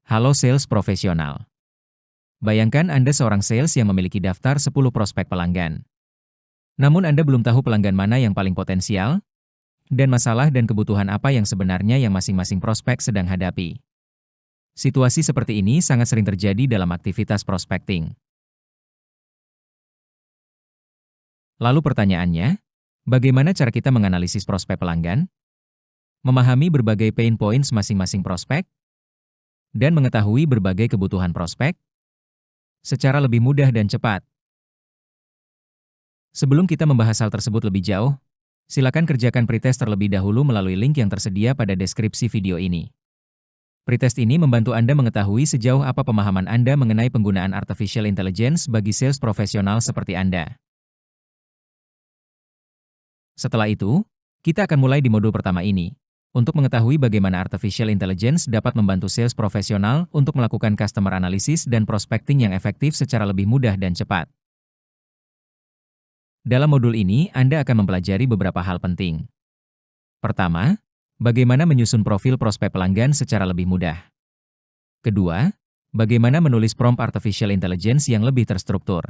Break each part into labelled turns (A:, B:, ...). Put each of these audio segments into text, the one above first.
A: Halo sales profesional. Bayangkan Anda seorang sales yang memiliki daftar 10 prospek pelanggan. Namun Anda belum tahu pelanggan mana yang paling potensial, dan masalah dan kebutuhan apa yang sebenarnya yang masing-masing prospek sedang hadapi. Situasi seperti ini sangat sering terjadi dalam aktivitas prospecting. Lalu pertanyaannya, bagaimana cara kita menganalisis prospek pelanggan? Memahami berbagai pain points masing-masing prospek? Dan mengetahui berbagai kebutuhan prospek? Secara lebih mudah dan cepat. Sebelum kita membahas hal tersebut lebih jauh, silakan kerjakan pretest terlebih dahulu melalui link yang tersedia pada deskripsi video ini. Pretest ini membantu Anda mengetahui sejauh apa pemahaman Anda mengenai penggunaan artificial intelligence bagi sales profesional seperti Anda. Setelah itu, kita akan mulai di modul pertama ini, untuk mengetahui bagaimana artificial intelligence dapat membantu sales profesional untuk melakukan customer analysis dan prospecting yang efektif secara lebih mudah dan cepat. Dalam modul ini, Anda akan mempelajari beberapa hal penting. Pertama, bagaimana menyusun profil prospek pelanggan secara lebih mudah. Kedua, bagaimana menulis prompt artificial intelligence yang lebih terstruktur.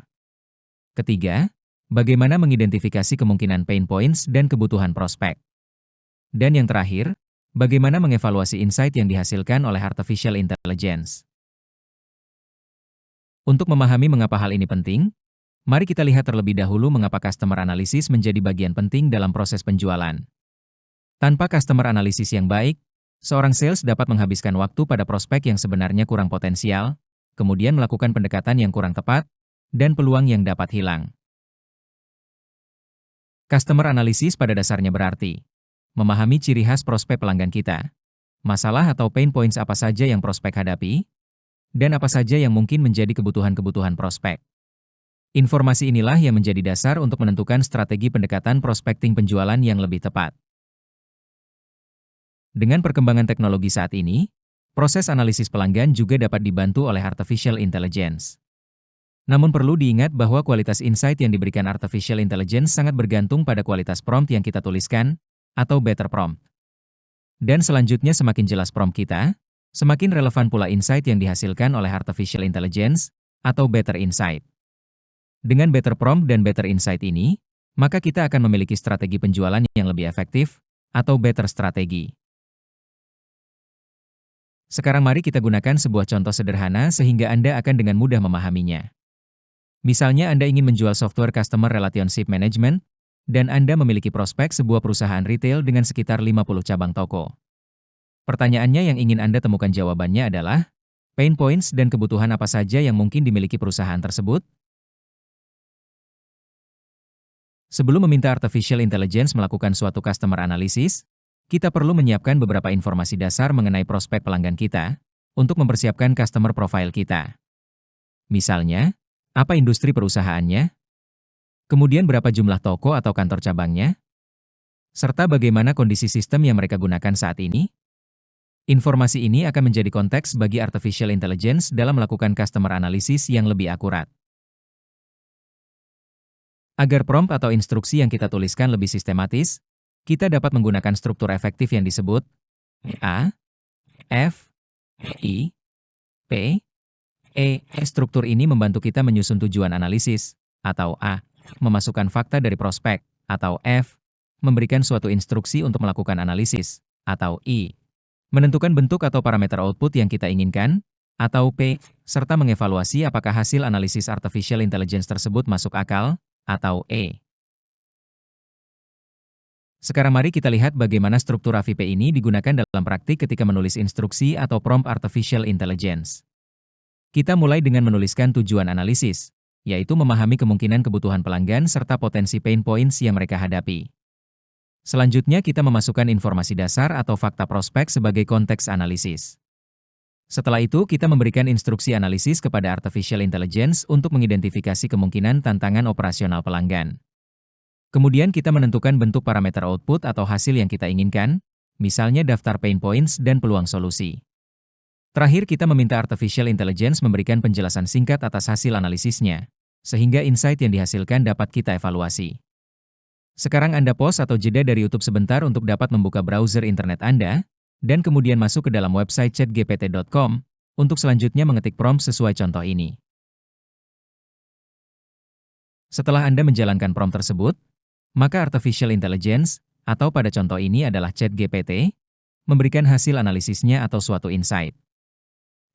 A: Ketiga, bagaimana mengidentifikasi kemungkinan pain points dan kebutuhan prospek. Dan yang terakhir, bagaimana mengevaluasi insight yang dihasilkan oleh artificial intelligence. Untuk memahami mengapa hal ini penting, mari kita lihat terlebih dahulu mengapa customer analysis menjadi bagian penting dalam proses penjualan. Tanpa customer analysis yang baik, seorang sales dapat menghabiskan waktu pada prospek yang sebenarnya kurang potensial, kemudian melakukan pendekatan yang kurang tepat, dan peluang yang dapat hilang. Customer analysis pada dasarnya berarti memahami ciri khas prospek pelanggan kita, masalah atau pain points apa saja yang prospek hadapi, dan apa saja yang mungkin menjadi kebutuhan-kebutuhan prospek. Informasi inilah yang menjadi dasar untuk menentukan strategi pendekatan prospecting penjualan yang lebih tepat. Dengan perkembangan teknologi saat ini, proses analisis pelanggan juga dapat dibantu oleh artificial intelligence. Namun perlu diingat bahwa kualitas insight yang diberikan artificial intelligence sangat bergantung pada kualitas prompt yang kita tuliskan, atau better prompt. Dan selanjutnya semakin jelas prompt kita, semakin relevan pula insight yang dihasilkan oleh artificial intelligence, atau better insight. Dengan better prompt dan better insight ini, maka kita akan memiliki strategi penjualan yang lebih efektif, atau better strategi. Sekarang mari kita gunakan sebuah contoh sederhana sehingga Anda akan dengan mudah memahaminya. Misalnya Anda ingin menjual software Customer Relationship Management, dan Anda memiliki prospek sebuah perusahaan retail dengan sekitar 50 cabang toko. Pertanyaannya yang ingin Anda temukan jawabannya adalah, pain points dan kebutuhan apa saja yang mungkin dimiliki perusahaan tersebut? Sebelum meminta artificial intelligence melakukan suatu customer analysis, kita perlu menyiapkan beberapa informasi dasar mengenai prospek pelanggan kita, untuk mempersiapkan customer profile kita. Misalnya, apa industri perusahaannya? Kemudian berapa jumlah toko atau kantor cabangnya? Serta bagaimana kondisi sistem yang mereka gunakan saat ini? Informasi ini akan menjadi konteks bagi artificial intelligence dalam melakukan customer analysis yang lebih akurat. Agar prompt atau instruksi yang kita tuliskan lebih sistematis, kita dapat menggunakan struktur efektif yang disebut A, F, I, P, E. Struktur ini membantu kita menyusun tujuan analisis, atau A, memasukkan fakta dari prospek, atau F, memberikan suatu instruksi untuk melakukan analisis, atau I, menentukan bentuk atau parameter output yang kita inginkan, atau P, serta mengevaluasi apakah hasil analisis artificial intelligence tersebut masuk akal, atau E. Sekarang mari kita lihat bagaimana struktur AVP ini digunakan dalam praktik ketika menulis instruksi atau prompt artificial intelligence. Kita mulai dengan menuliskan tujuan analisis, yaitu memahami kemungkinan kebutuhan pelanggan serta potensi pain points yang mereka hadapi. Selanjutnya kita memasukkan informasi dasar atau fakta prospek sebagai konteks analisis. Setelah itu kita memberikan instruksi analisis kepada artificial intelligence untuk mengidentifikasi kemungkinan tantangan operasional pelanggan. Kemudian kita menentukan bentuk parameter output atau hasil yang kita inginkan, misalnya daftar pain points dan peluang solusi. Terakhir kita meminta artificial intelligence memberikan penjelasan singkat atas hasil analisisnya, sehingga insight yang dihasilkan dapat kita evaluasi. Sekarang Anda pause atau jeda dari YouTube sebentar untuk dapat membuka browser internet Anda, dan kemudian masuk ke dalam website chatgpt.com, Untuk selanjutnya mengetik prompt sesuai contoh ini. Setelah Anda menjalankan prompt tersebut, maka Artificial Intelligence, atau pada contoh ini adalah ChatGPT, memberikan hasil analisisnya atau suatu insight.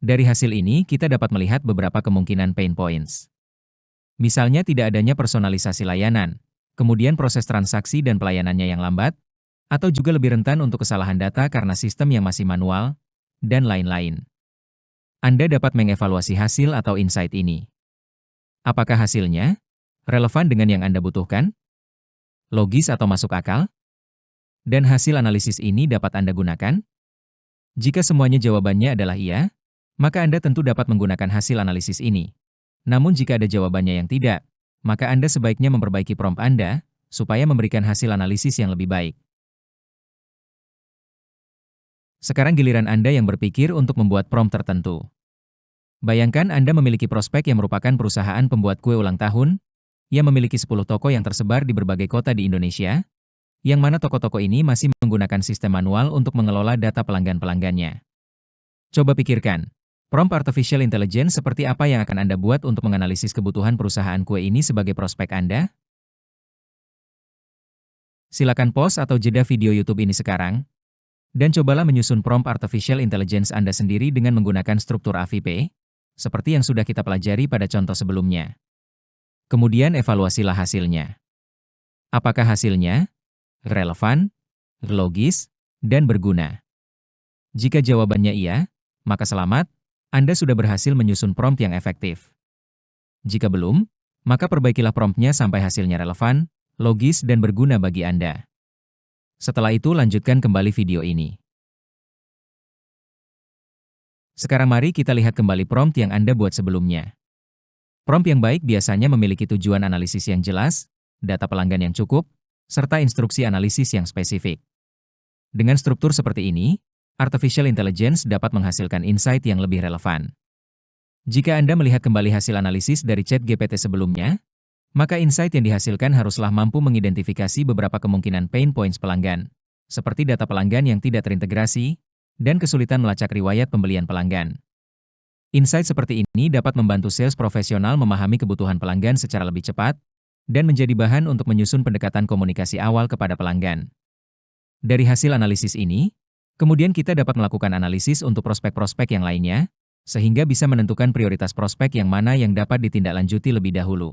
A: Dari hasil ini, kita dapat melihat beberapa kemungkinan pain points. Misalnya tidak adanya personalisasi layanan, kemudian proses transaksi dan pelayanannya yang lambat, atau juga lebih rentan untuk kesalahan data karena sistem yang masih manual, dan lain-lain. Anda dapat mengevaluasi hasil atau insight ini. Apakah hasilnya relevan dengan yang Anda butuhkan? Logis atau masuk akal? Dan hasil analisis ini dapat Anda gunakan? Jika semuanya jawabannya adalah iya, maka Anda tentu dapat menggunakan hasil analisis ini. Namun jika ada jawabannya yang tidak, maka Anda sebaiknya memperbaiki prompt Anda, supaya memberikan hasil analisis yang lebih baik. Sekarang giliran Anda yang berpikir untuk membuat prompt tertentu. Bayangkan Anda memiliki prospek yang merupakan perusahaan pembuat kue ulang tahun, yang memiliki 10 toko yang tersebar di berbagai kota di Indonesia, yang mana toko-toko ini masih menggunakan sistem manual untuk mengelola data pelanggan-pelanggannya. Coba pikirkan, prompt artificial intelligence seperti apa yang akan Anda buat untuk menganalisis kebutuhan perusahaan kue ini sebagai prospek Anda? Silakan pause atau jeda video YouTube ini sekarang, dan cobalah menyusun prompt artificial intelligence Anda sendiri dengan menggunakan struktur AVP, seperti yang sudah kita pelajari pada contoh sebelumnya. Kemudian evaluasilah hasilnya. Apakah hasilnya relevan, logis, dan berguna? Jika jawabannya iya, maka selamat, Anda sudah berhasil menyusun prompt yang efektif. Jika belum, maka perbaikilah promptnya sampai hasilnya relevan, logis, dan berguna bagi Anda. Setelah itu lanjutkan kembali video ini. Sekarang mari kita lihat kembali prompt yang Anda buat sebelumnya. Prompt yang baik biasanya memiliki tujuan analisis yang jelas, data pelanggan yang cukup, serta instruksi analisis yang spesifik. Dengan struktur seperti ini, Artificial Intelligence dapat menghasilkan insight yang lebih relevan. Jika Anda melihat kembali hasil analisis dari ChatGPT sebelumnya, maka insight yang dihasilkan haruslah mampu mengidentifikasi beberapa kemungkinan pain points pelanggan, seperti data pelanggan yang tidak terintegrasi, dan kesulitan melacak riwayat pembelian pelanggan. Insight seperti ini dapat membantu sales profesional memahami kebutuhan pelanggan secara lebih cepat, dan menjadi bahan untuk menyusun pendekatan komunikasi awal kepada pelanggan. Dari hasil analisis ini, kemudian kita dapat melakukan analisis untuk prospek-prospek yang lainnya, sehingga bisa menentukan prioritas prospek yang mana yang dapat ditindaklanjuti lebih dahulu.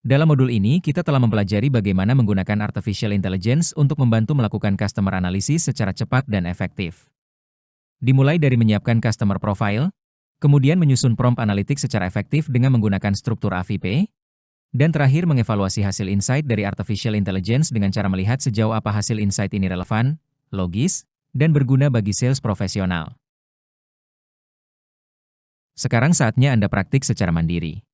A: Dalam modul ini, kita telah mempelajari bagaimana menggunakan Artificial Intelligence untuk membantu melakukan customer analysis secara cepat dan efektif. Dimulai dari menyiapkan customer profile, kemudian menyusun prompt analitik secara efektif dengan menggunakan struktur AVP, dan terakhir mengevaluasi hasil insight dari Artificial Intelligence dengan cara melihat sejauh apa hasil insight ini relevan, logis, dan berguna bagi sales profesional. Sekarang saatnya Anda praktik secara mandiri.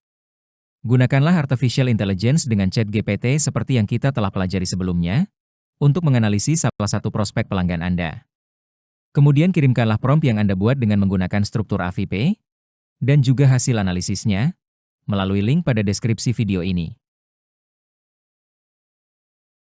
A: Gunakanlah Artificial Intelligence dengan ChatGPT seperti yang kita telah pelajari sebelumnya, untuk menganalisis salah satu prospek pelanggan Anda. Kemudian kirimkanlah prompt yang Anda buat dengan menggunakan struktur AVP, dan juga hasil analisisnya, melalui link pada deskripsi video ini.